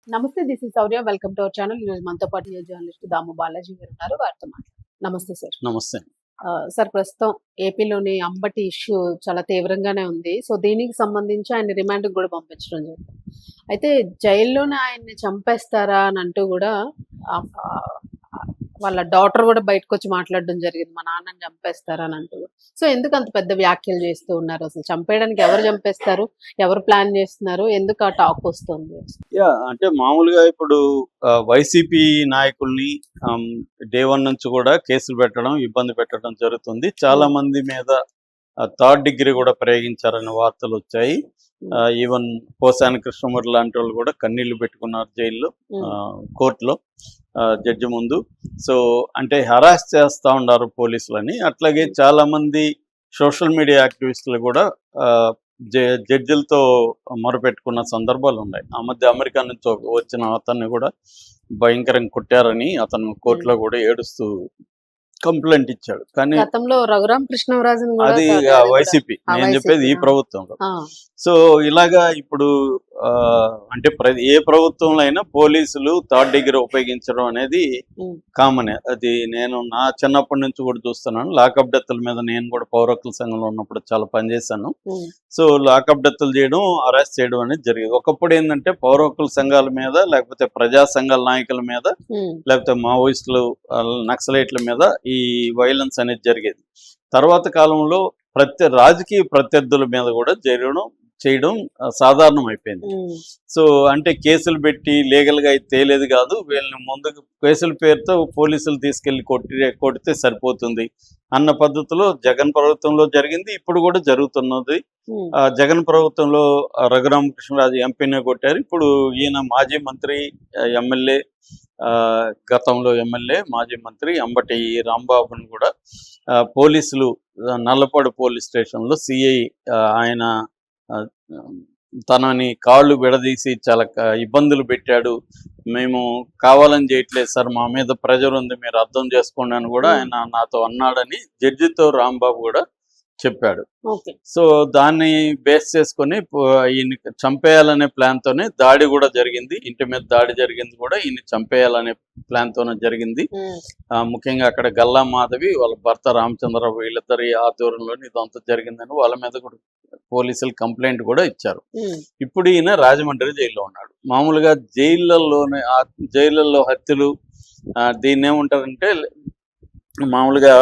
నమస్తే. This is Sourya. Welcome to our channel. ఈరోజు మనతో పాటు జర్నలిస్ట్ దాము బాలాజీ గారు ఉన్నారు. వారితో మాట్లాడదాం. నమస్తే సార్. నమస్తే. సార్, ప్రస్తుతం ఏపీలోని అంబటి ఇష్యూ చాలా తీవ్రంగానే ఉంది. సో దీనికి సంబంధించి ఆయన రిమాండ్‌కి కూడా పంపించడం జరిగింది. అయితే జైల్లోనే ఆయన్ని చంపేస్తారా అని అంటూ కూడా ఆహ్, ఆహ్, వాళ్ళ డాటర్ కూడా బయటకొచ్చి మాట్లాడడం జరిగింది. మా నాన్నని చంపేస్తారా అని అంటూ. సో ఎందుకు అంత పెద్ద వ్యాఖ్యలు చేస్తూ ఉన్నారు? అసలు చంపేయడానికి ఎవరు చంపేస్తారు? ఎవరు ప్లాన్ చేస్తున్నారు? ఎందుకు ఆ టాక్ వస్తుంది? అంటే మామూలుగా ఇప్పుడు వైసీపీ నాయకుల్ని డే 1 నుంచి కూడా కేసులు పెట్టడం, ఇబ్బంది పెట్టడం జరుగుతుంది. చాలా మంది మీద థర్డ్ డిగ్రీ కూడా ప్రయోగించారనే వార్తలు వచ్చాయి. ఈవెన్ పోసాని కృష్ణమూర్తి లాంటి వాళ్ళు కూడా కన్నీళ్లు పెట్టుకున్నారు జైల్లో, కోర్టులో జడ్జి ముందు. సో అంటే హరాస్ చేస్తూ ఉన్నారు పోలీసులని. అట్లాగే చాలా మంది సోషల్ మీడియా యాక్టివిస్టులు కూడా జడ్జిలతో మొరపెట్టుకున్న సందర్భాలు ఉన్నాయి. ఆ మధ్య అమెరికా నుంచి వచ్చిన అతన్ని కూడా భయంకరంగా కొట్టారని అతను కోర్టులో కూడా ఏడుస్తూ కంప్లైంట్ ఇచ్చాడు. కానీ గతంలో రఘురామ కృష్ణరాజన్ అది వైసీపీ, నేను చెప్పేది ఈ ప్రభుత్వంలో. సో ఇలాగా ఇప్పుడు అంటే ఏ ప్రభుత్వంలో అయినా పోలీసులు థర్డ్ డిగ్రీ ఉపయోగించడం అనేది కామనే. అది నేను నా చిన్నప్పటి నుంచి కూడా చూస్తున్నాను. లాకప్ డెత్తుల మీద నేను కూడా పౌర హక్కుల సంఘంలో ఉన్నప్పుడు చాలా పనిచేశాను. సో లాకప్ డెత్తులు చేయడం, అరెస్ట్ చేయడం అనేది జరిగేది. ఒకప్పుడు ఏంటంటే పౌర హక్కుల సంఘాల మీద, లేకపోతే ప్రజా సంఘాల నాయకుల మీద, లేకపోతే మావోయిస్టులు, నక్సలైట్ల మీద ఈ వైలెన్స్ అనేది జరిగేది. తర్వాత కాలంలో రాజకీయ ప్రత్యర్థుల మీద కూడా చేయడం సాధారణం అయిపోయింది. సో అంటే కేసులు పెట్టి లీగల్గా అయితే తేలేదు కాదు, వీళ్ళని ముందుకు కేసుల పేరుతో పోలీసులు తీసుకెళ్లి కొడితే సరిపోతుంది అన్న పద్ధతిలో జగన్ ప్రభుత్వంలో జరిగింది. ఇప్పుడు కూడా జరుగుతున్నది. జగన్ ప్రభుత్వంలో రఘురామకృష్ణరాజు ఎంపీనే కొట్టారు. ఇప్పుడు ఈయన మాజీ మంత్రి, ఎమ్మెల్యే, గతంలో ఎమ్మెల్యే, మాజీ మంత్రి అంబటి రాంబాబుని కూడా పోలీసులు నల్లపాడు పోలీస్ స్టేషన్లో సిఐ ఆయన తనని కాళ్ళు విడదీసి చాలా ఇబ్బందులు పెట్టాడు. మేము కావాలని చేయట్లేదు సార్, మా మీద ప్రెజర్ ఉంది, మీరు అర్థం చేసుకోండి అని కూడా ఆయన నాతో అన్నాడని జడ్జితో రాంబాబు కూడా చెప్పాడు. సో దాన్ని బేస్ చేసుకొని ఈయన చంపేయాలనే ప్లాన్ తోనే దాడి కూడా జరిగింది. ఇంటి మీద దాడి జరిగింది కూడా ఈయన చంపేయాలనే ప్లాన్ తోనే జరిగింది. ముఖ్యంగా అక్కడ గల్లా మాధవి వాళ్ళ భర్త రామచంద్రరావు వీళ్ళిద్దరి ఆధ్వర్యంలోని ఇదంతా జరిగిందని వాళ్ళ మీద కూడా పోలీసులు కంప్లైంట్ కూడా ఇచ్చారు. ఇప్పుడు ఈయన రాజమండ్రి జైల్లో ఉన్నాడు. మామూలుగా జైళ్ళల్లో హత్యలు దీన్ని ఏముంటారంటే మామూలుగా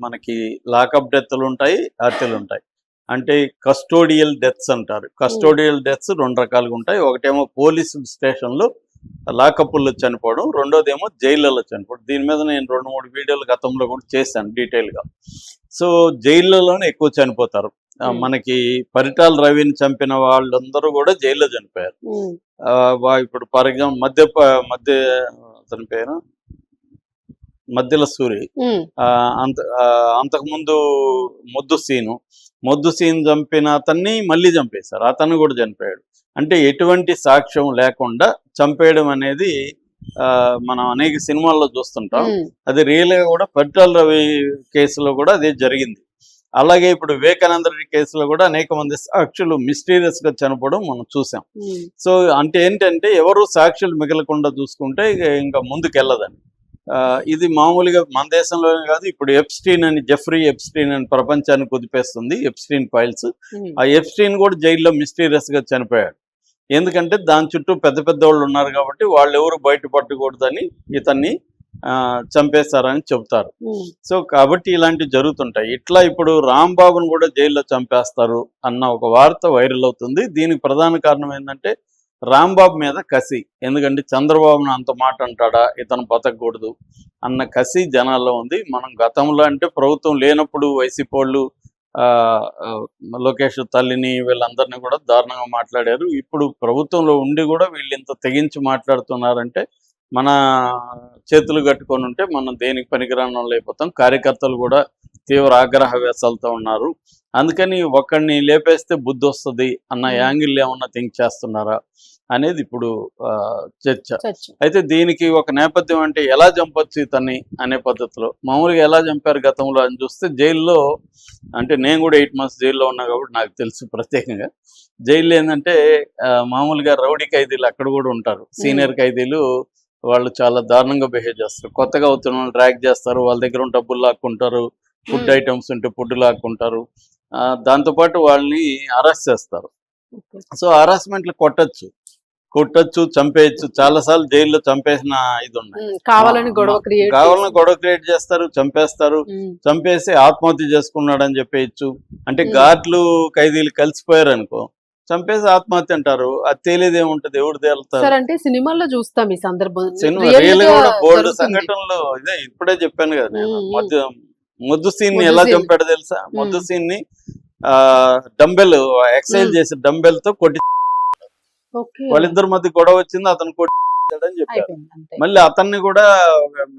మనకి లాకప్ డెత్లు ఉంటాయి, హత్యలు ఉంటాయి. అంటే కస్టోడియల్ డెత్స్ అంటారు. కస్టోడియల్ డెత్స్ 2 రకాలుగా ఉంటాయి. ఒకటేమో పోలీసు స్టేషన్లో లాకప్లో చనిపోవడం, రెండోదేమో జైళ్ళలో చనిపోవడం. దీని మీద నేను 2-3 వీడియోలు గతంలో కూడా చేశాను డీటెయిల్గా. సో జైళ్ళలోనే ఎక్కువ చనిపోతారు. మనకి పరిటాల రవిని చంపిన వాళ్ళందరూ కూడా జైల్లో చనిపోయారు. ఇప్పుడు ఫర్ ఎగ్జాంపుల్ మధ్య అతని పేరు మధ్యల సూరి, అంతకుముందు మొద్దు సీన్ చంపిన అతన్ని మళ్ళీ చంపేశారు. అతను కూడా చనిపోయాడు. అంటే ఎటువంటి సాక్ష్యం లేకుండా చంపేయడం అనేది మనం అనేక సినిమాల్లో చూస్తుంటాం. అది రియల్ గా కూడా పరిటాల రవి కేసులో కూడా అదే జరిగింది. అలాగే ఇప్పుడు వివేకానంద రెడ్డి కేసులో కూడా అనేక మంది సాక్షులు మిస్టీరియస్ గా చనిపోవడం మనం చూసాం. సో అంటే ఏంటంటే ఎవరు సాక్షులు మిగలకుండా చూసుకుంటే ఇంకా ముందుకెళ్ళదని. ఇది మామూలుగా మన దేశంలోనే కాదు, ఇప్పుడు జెఫ్రీ ఎప్స్టీన్ అని ప్రపంచాన్ని కుదిపేస్తుంది ఎప్స్టీన్ ఫైల్స్. ఆ ఎప్స్టీన్ కూడా జైల్లో మిస్టీరియస్ గా చనిపోయాడు. ఎందుకంటే దాని చుట్టూ పెద్ద పెద్ద వాళ్ళు ఉన్నారు కాబట్టి వాళ్ళు ఎవరు బయటపడకూడదని ఇతన్ని చంపేస్తారని చెబుతారు. సో కాబట్టి ఇలాంటివి జరుగుతుంటాయి. ఇట్లా ఇప్పుడు రాంబాబును కూడా జైల్లో చంపేస్తారు అన్న ఒక వార్త వైరల్ అవుతుంది. దీనికి ప్రధాన కారణం ఏంటంటే రాంబాబు మీద కసి. ఎందుకంటే చంద్రబాబును అంత మాట అంటాడా, ఇతను బతకూడదు అన్న కసి జనాల్లో ఉంది. మనం గతంలో అంటే ప్రభుత్వం లేనప్పుడు వైసీపీ వాళ్ళు లోకేష్ తల్లిని వీళ్ళందరినీ కూడా దారుణంగా మాట్లాడారు. ఇప్పుడు ప్రభుత్వంలో ఉండి కూడా వీళ్ళు ఇంత తెగించి మాట్లాడుతున్నారంటే మన చేతులు కట్టుకొని ఉంటే మనం దేనికి పనికిరానం లేకపోతాం. కార్యకర్తలు కూడా తీవ్ర ఆగ్రహ వేసాలతో ఉన్నారు. అందుకని ఒక్కడిని లేపేస్తే బుద్ధి వస్తుంది అన్న యాంగిల్ ఏమన్నా థింక్ చేస్తున్నారా? అనేది ఇప్పుడు చర్చ. చర్చ. అయితే దీనికి ఒక నేపథ్యం అంటే ఎలా చంపొచ్చు ఇతన్ని అనే పద్ధతిలో మామూలుగా ఎలా చంపారు గతంలో అని చూస్తే జైల్లో, అంటే నేను కూడా 8 months జైల్లో ఉన్నా కాబట్టి నాకు తెలుసు ప్రత్యేకంగా. జైల్లో ఏంటంటే మామూలుగా రౌడీ ఖైదీలు అక్కడ కూడా ఉంటారు, సీనియర్ ఖైదీలు. వాళ్ళు చాలా దారుణంగా బిహేవ్ చేస్తారు. కొత్తగా అవుతున్న వాళ్ళు డ్రాగ్ చేస్తారు, వాళ్ళ దగ్గర ఉన్న డబ్బులు లాక్కుంటారు, ఫుడ్ ఐటమ్స్ ఉంటే ఫుడ్ లాక్కుంటారు, దాంతోపాటు వాళ్ళని అరెస్ట్ చేస్తారు. సో హరాస్మెంట్లు కొట్టచ్చు, చంపేయచ్చు. చాలాసార్లు జైల్లో చంపేసిన ఇది ఉన్నాయి. కావాలని గొడవ క్రియేట్ చేస్తారు, చంపేస్తారు. చంపేసి ఆత్మహత్య చేసుకున్నాడని చెప్పేయచ్చు. అంటే గార్డులు ఖైదీలు కలిసిపోయారు అనుకో, చంపేసి ఆత్మహత్య అంటారు. అది తెలియదు ఏముంటది, ఎవరు తేలుతారు. అంటే సినిమాల్లో చూస్తాం ఈ సందర్భం. సినిమా రియల్ కూడా బోల్డ్ సంఘటనలు. ఇదే ఇప్పుడే చెప్పాను కదా నేను, ముద్దు సీన్ ని ఎలా చంపాడో తెలుసా? ముద్దు సీన్ ని డంబెల్ ఎక్సైజ్ చేసి డంబెల్ తో కొట్టి, వాళ్ళిద్దరి మధ్య గొడవ వచ్చింది, అతను కొట్టాడని చెప్పారు. మళ్ళీ అతన్ని కూడా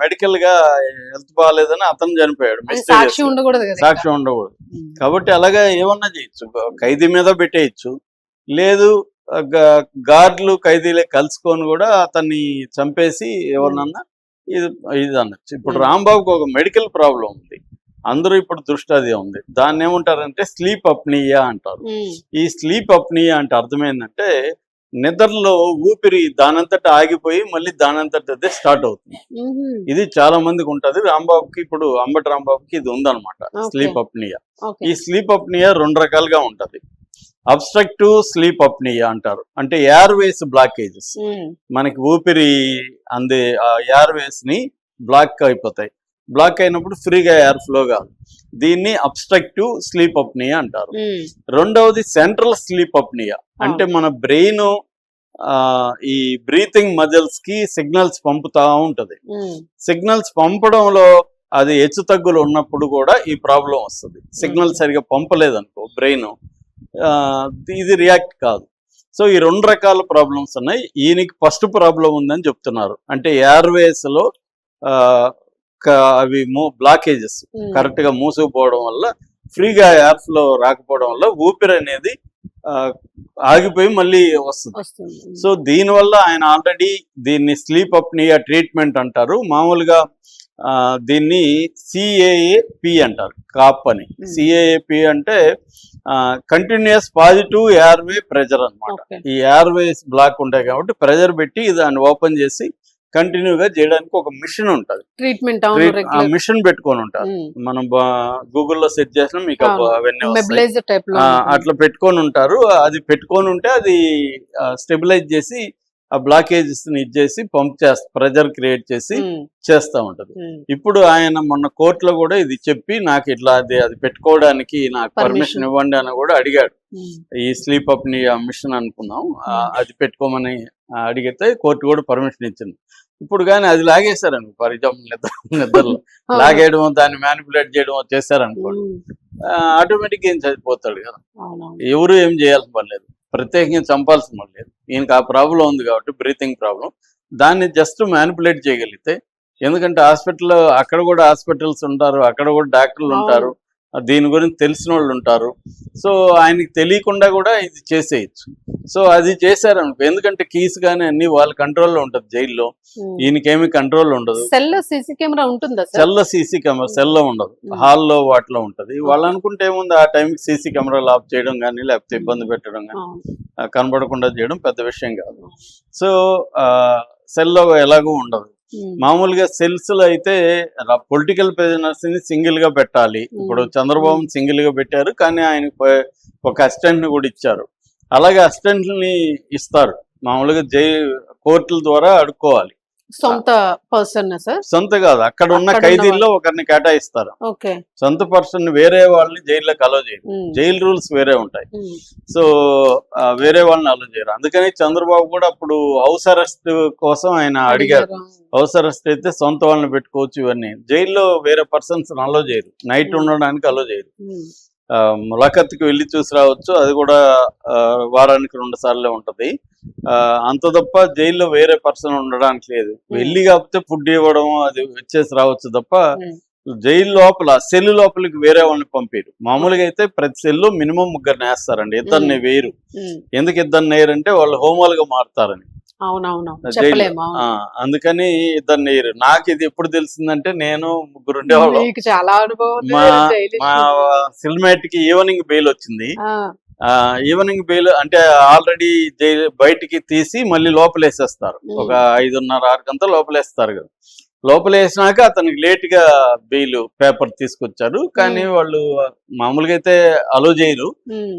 మెడికల్ గా హెల్త్ బాగాలేదని అతను చనిపోయాడు. సాక్షి ఉండకూడదు. కాబట్టి అలాగా ఏమన్నా చేయొచ్చు, ఖైదీ మీద పెట్టేయచ్చు. లేదు గార్డులు ఖైదీలే కలుసుకొని కూడా అతన్ని చంపేసి ఎవరినన్నా ఇది అనొచ్చు. ఇప్పుడు రాంబాబుకి ఒక మెడికల్ ప్రాబ్లం ఉంది, అందరూ ఇప్పుడు దృష్టి అది ఉంది. దాన్ని ఏమంటారంటే స్లీప్ అప్నియా అంటారు. ఈ స్లీప్ అప్నియా అంటే అర్థం ఏంటంటే నిద్రలో ఊపిరి దానంతట ఆగిపోయి మళ్ళీ దానంతట అదే స్టార్ట్ అవుతుంది. ఇది చాలా మందికి ఉంటది. రాంబాబుకి, ఇప్పుడు అంబటి రాంబాబుకి ఇది ఉందన్నమాట, స్లీప్ అప్నియా. ఈ స్లీప్ అప్నియా 2 రకాలుగా ఉంటది. అబ్స్ట్రక్టివ్ స్లీప్ అప్నియా అంటారు, అంటే ఎయిర్వేస్ బ్లాకేజెస్. మనకి ఊపిరి అందే ఎయిర్వేస్ ని బ్లాక్ అయిపోతాయి. బ్లాక్ అయినప్పుడు ఫ్రీగా ఎయిర్ ఫ్లో కాదు, దీన్ని అబ్స్ట్రక్టివ్ స్లీప్ అప్నియా అంటారు. రెండవది సెంట్రల్ స్లీప్ అప్నియా, అంటే మన బ్రెయిన్ ఈ బ్రీతింగ్ మజిల్స్ కి సిగ్నల్స్ పంపుతా ఉంటది. సిగ్నల్స్ పంపడంలో అది హెచ్చు తగ్గులు ఉన్నప్పుడు కూడా ఈ ప్రాబ్లం వస్తుంది. సిగ్నల్ సరిగా పంపలేదనుకో బ్రెయిన్, ఇది రియాక్ట్ కాదు. సో ఈ 2 రకాల ప్రాబ్లమ్స్ ఉన్నాయి. ఈయనకి ఫస్ట్ ప్రాబ్లం ఉందని చెప్తున్నారు, అంటే ఎయిర్వేస్ లో అవి బ్లాకేజెస్ కరెక్ట్ గా మూసుకుపోవడం వల్ల, ఫ్రీగా ఎయిర్ ఫ్లో రాకపోవడం వల్ల ఊపిరి అనేది ఆగిపోయి మళ్ళీ వస్తుంది. సో దీనివల్ల ఆయన ఆల్రెడీ దీన్ని స్లీప్ అప్నియా ట్రీట్మెంట్ అంటారు. మామూలుగా దీన్ని CAAP అంటారు, కాప్ అని. CAAP అంటే కంటిన్యూస్ పాజిటివ్ ఎయిర్వే ప్రెజర్ అనమాట. ఈ ఎయిర్వేస్ బ్లాక్ ఉంటాయి కాబట్టి ప్రెజర్ పెట్టి దాన్ని ఓపెన్ చేసి కంటిన్యూగా చేయడానికి ఒక మిషన్ ఉంటుంది, ట్రీట్మెంట్ మిషన్ పెట్టుకొని ఉంటారు. మనం గూగుల్లో సెర్చ్ చేసినా మీకు అవన్నీ అట్లా పెట్టుకొని ఉంటారు. అది పెట్టుకొని ఉంటే అది స్టెబిలైజ్ చేసి ఆ బ్లాకేజెస్ ని ఇచ్చేసి పంప్ చేస్తా, ప్రెజర్ క్రియేట్ చేసి చేస్తా ఉంటది. ఇప్పుడు ఆయన మొన్న కోర్టులో కూడా ఇది చెప్పి నాకు ఇట్లా అది పెట్టుకోవడానికి నాకు పర్మిషన్ ఇవ్వండి అని కూడా అడిగాడు. ఈ స్లీప్ అప్నియా మిషన్ అనుకుందాం, అది పెట్టుకోమని అడిగితే కోర్టు కూడా పర్మిషన్ ఇచ్చింది. ఇప్పుడు కానీ అది లాగేశారనుకో, ఫర్ ఎగ్జాంపుల్ నిద్రలో లాగేయడమో దాన్ని మ్యానిపులేట్ చేయడమో చేశారనుకోండి, ఆటోమేటిక్గా ఏం చనిపోతాడు కదా. ఎవరు ఏం చేయాల్సిన పని లేదు, ప్రత్యేకంగా చంపాల్సిన పని లేదు. ఈయనకి ఆ ప్రాబ్లం ఉంది కాబట్టి, బ్రీతింగ్ ప్రాబ్లం, దాన్ని జస్ట్ మ్యానిపులేట్ చేయగలిగితే. ఎందుకంటే హాస్పిటల్లో అక్కడ కూడా హాస్పిటల్స్ ఉంటారు, అక్కడ కూడా డాక్టర్లు ఉంటారు, దీని గురించి తెలిసిన వాళ్ళు ఉంటారు. సో ఆయనకి తెలియకుండా కూడా ఇది చేసేయచ్చు. సో అది చేశారనుకో, ఎందుకంటే కీస్ కానీ అన్ని వాళ్ళ కంట్రోల్లో ఉంటుంది జైల్లో, ఈయనకేమీ కంట్రోల్ ఉండదు. సెల్లో సీసీ కెమెరా ఉంటుందా? సెల్లో సీసీ కెమెరా సెల్లో ఉండదు, హాల్లో వాటిలో ఉంటది. వాళ్ళు అనుకుంటే ఏముంది, ఆ టైంకి సీసీ కెమెరాలు ఆఫ్ చేయడం కానీ, లేకపోతే ఇబ్బంది పెట్టడం కానీ, కనబడకుండా చేయడం పెద్ద విషయం కాదు. సో సెల్లో ఎలాగూ ఉండదు. మామూలుగా సెల్స్ లో అయితే పొలిటికల్ ప్రిజనర్స్ ని సింగిల్ గా పెట్టాలి. ఇప్పుడు చంద్రబాబు సింగిల్ గా పెట్టారు, కానీ ఆయనకు ఒక అసిస్టెంట్ ని కూడా ఇచ్చారు. అలాగే అసిస్టెంట్ ని ఇస్తారు, మామూలుగా కోర్టుల ద్వారా అడుక్కోవాలి. సొంత పర్సన్ సార్? సొంత కాదు, అక్కడ ఉన్న ఖైదీల్లో ఒకరిని కేటాయిస్తారు. సొంత పర్సన్ వేరే వాళ్ళని జైల్లోకి అలో చేయరు, జైలు రూల్స్ వేరే ఉంటాయి. సో వేరే వాళ్ళని అలో చేయరు. అందుకని చంద్రబాబు కూడా అప్పుడు హౌస్ అరెస్ట్ కోసం ఆయన అడిగారు. హౌస్ అరెస్ట్ అయితే సొంత వాళ్ళని పెట్టుకోవచ్చు. ఇవన్నీ జైల్లో వేరే పర్సన్స్ అలో చేయరు, నైట్ ఉండడానికి అలో చేయరు. ములాఖత్కి వెళ్ళి చూసి రావచ్చు, అది కూడా వారానికి 2 సార్లే ఉంటది. అంత తప్ప జైల్లో వేరే పర్సన్ ఉండడానికి లేదు. వెళ్ళి కాకపోతే ఫుడ్ ఇవ్వడం అది వచ్చేసి రావచ్చు తప్ప జైలు లోపల సెల్ లోపలికి వేరే వాళ్ళని పంపారు. మామూలుగా అయితే ప్రతి సెల్లో మినిమం 3 వేస్తారండి, ఇద్దరిని వేయరు. ఎందుకు ఇద్దరిని వేయరంటే వాళ్ళు హోమాలుగా మారుతారని. అందుకని ఇద్దరిని వేయరు. నాకు ఇది ఎప్పుడు తెలిసిందంటే, నేను 3 ఉండేవాళ్ళం. మా సిల్మేట్ కి ఈవినింగ్ బెయిల్ వచ్చింది. ఈవినింగ్ బెయిల్ అంటే ఆల్రెడీ బయటికి తీసి మళ్ళీ లోపలేసేస్తారు, ఒక 5:30-6 గంటల లోపలేస్తారు కదా. లోపలేసినాక అతనికి లేట్ గా బెయిల్ పేపర్ తీసుకొచ్చారు. కానీ వాళ్ళు మామూలుగా అయితే అలో చేయరు,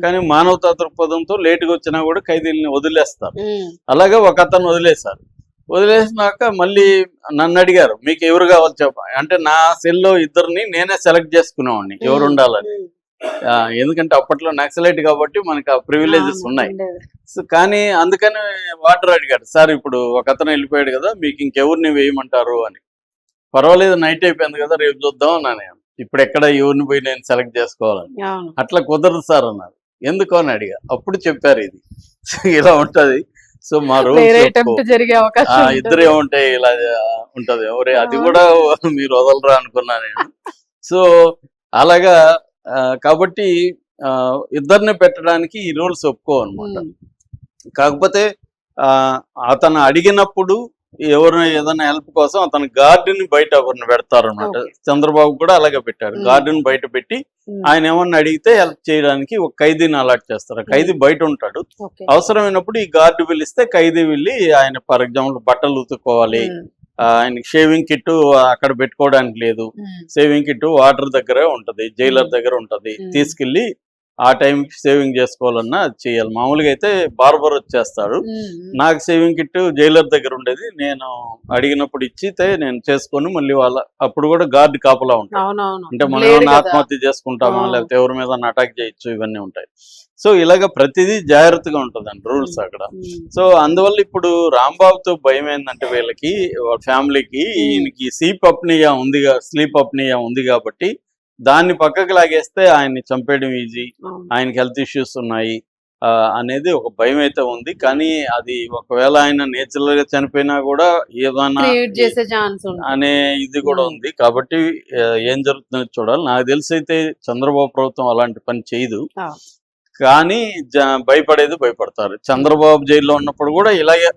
కానీ మానవతా దృక్పథంతో లేట్ గా వచ్చినా కూడా ఖైదీల్ని వదిలేస్తారు. అలాగే ఒక అతను వదిలేశారు. వదిలేసినాక మళ్ళీ నన్ను అడిగారు, మీకు ఎవరు కావాలి చెప్ప అంటే, నా సెల్లో ఇద్దరిని నేనే సెలెక్ట్ చేసుకునేవాడిని ఎవరు ఉండాలని. ఎందుకంటే అప్పట్లో నక్సలైట్ కాబట్టి మనకి ఆ ప్రివిలేజెస్ ఉన్నాయి. సో కానీ అందుకని వాటర్ అడిగాడు, సార్ ఇప్పుడు ఒక అతను వెళ్ళిపోయాడు కదా, మీకు ఇంకెవరిని వేయమంటారు అని. పర్వాలేదు, నైట్ అయిపోయింది కదా, రేపు చూద్దాం అన్నాను. ఇప్పుడు ఎక్కడ ఎవరిని పోయి నేను సెలెక్ట్ చేసుకోవాలని. అట్లా కుదరదు సార్ అన్నారు. ఎందుకు అని అడిగా. అప్పుడు చెప్పారు ఇది ఇలా ఉంటది. సో మా రూల్స్ ఇద్దరే ఉంటాయి, ఇలా ఉంటది. ఎవరే అది కూడా మీరు వదలరా అనుకున్నా నేను. సో అలాగా కాబట్టి ఇద్దరిని పెట్టడానికి ఈ రూల్స్ ఒప్పుకో అనమాట. కాకపోతే అతను అడిగినప్పుడు ఎవరిని ఏదైనా హెల్ప్ కోసం అతను గార్డెన్ బయట ఎవరిని పెడతారు అనమాట. చంద్రబాబు కూడా అలాగే పెట్టారు, గార్డెన్ బయట పెట్టి ఆయన ఏమన్నా అడిగితే హెల్ప్ చేయడానికి ఒక ఖైదీని అలాట్ చేస్తారు. ఖైదీ బయట ఉంటాడు, అవసరమైనప్పుడు ఈ గార్డు పిలిస్తే ఖైదీ వెళ్ళి ఆయన ఫర్ ఎగ్జాంపుల్ బట్టలు ఉతుక్కోవాలి, ఆయనకి షేవింగ్ కిట్ అక్కడ పెట్టుకోవడానికి లేదు, షేవింగ్ కిట్ వాటర్ దగ్గరే ఉంటది, జైలర్ దగ్గర ఉంటది, తీసుకెళ్లి ఆ టైంకి సేవింగ్ చేసుకోవాలన్నా చేయాలి. మామూలుగా అయితే బార్బర్ వచ్చేస్తాడు, నాకు సేవింగ్ కిట్ జైలర్ దగ్గర ఉండేది, నేను అడిగినప్పుడు ఇచ్చితే నేను చేసుకొని మళ్ళీ వాళ్ళ అప్పుడు కూడా గార్డు కాపలా ఉంటాడు. అంటే మనం ఏమైనా ఆత్మహత్య చేసుకుంటామా, లేకపోతే ఎవరి మీద అటాక్ చేయొచ్చు, ఇవన్నీ ఉంటాయి. సో ఇలాగ ప్రతిదీ జాగ్రత్తగా ఉంటుందండి రూల్స్ అక్కడ. సో అందువల్ల ఇప్పుడు రాంబాబుతో భయం ఏంటంటే, వీళ్ళకి ఫ్యామిలీకి ఈయనకి స్లీప్ అప్నియా ఉంది కాబట్టి దాన్ని పక్కకు లాగేస్తే ఆయన్ని చంపేయడం ఈజీ, ఆయనకి హెల్త్ ఇష్యూస్ ఉన్నాయి అనేది ఒక భయం అయితే ఉంది. కానీ అది ఒకవేళ ఆయన నేచురల్ గా చనిపోయినా కూడా ఏదైనా అనే ఇది కూడా ఉంది. కాబట్టి ఏం జరుగుతుందో చూడాలి. నాకు తెలిసి అయితే చంద్రబాబు ప్రభుత్వం అలాంటి పని చేయదు, కానీ భయపడతారు. చంద్రబాబు జైల్లో ఉన్నప్పుడు కూడా ఇలాగే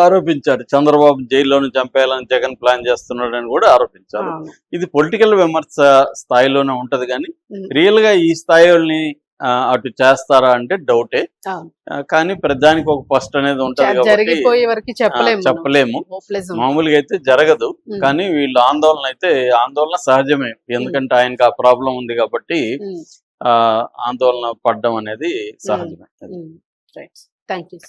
ఆరోపించారు, చంద్రబాబు జైల్లోనే చంపేయాలని జగన్ ప్లాన్ చేస్తున్నాడు అని కూడా ఆరోపించారు. ఇది పొలిటికల్ విమర్శ స్థాయిలోనే ఉంటది, కానీ రియల్ గా ఈ స్థాయిని అటు చేస్తారా అంటే డౌటే. కానీ ప్రధానికి ఒక ఫస్ట్ అనేది ఉంటది కాబట్టి చెప్పలేము. మామూలుగా అయితే జరగదు, కానీ వీళ్ళ ఆందోళన సహజమే. ఎందుకంటే ఆయనకి ఆ ప్రాబ్లం ఉంది కాబట్టి ఆందోళన పడడం అనేది సహజమే. Thank you.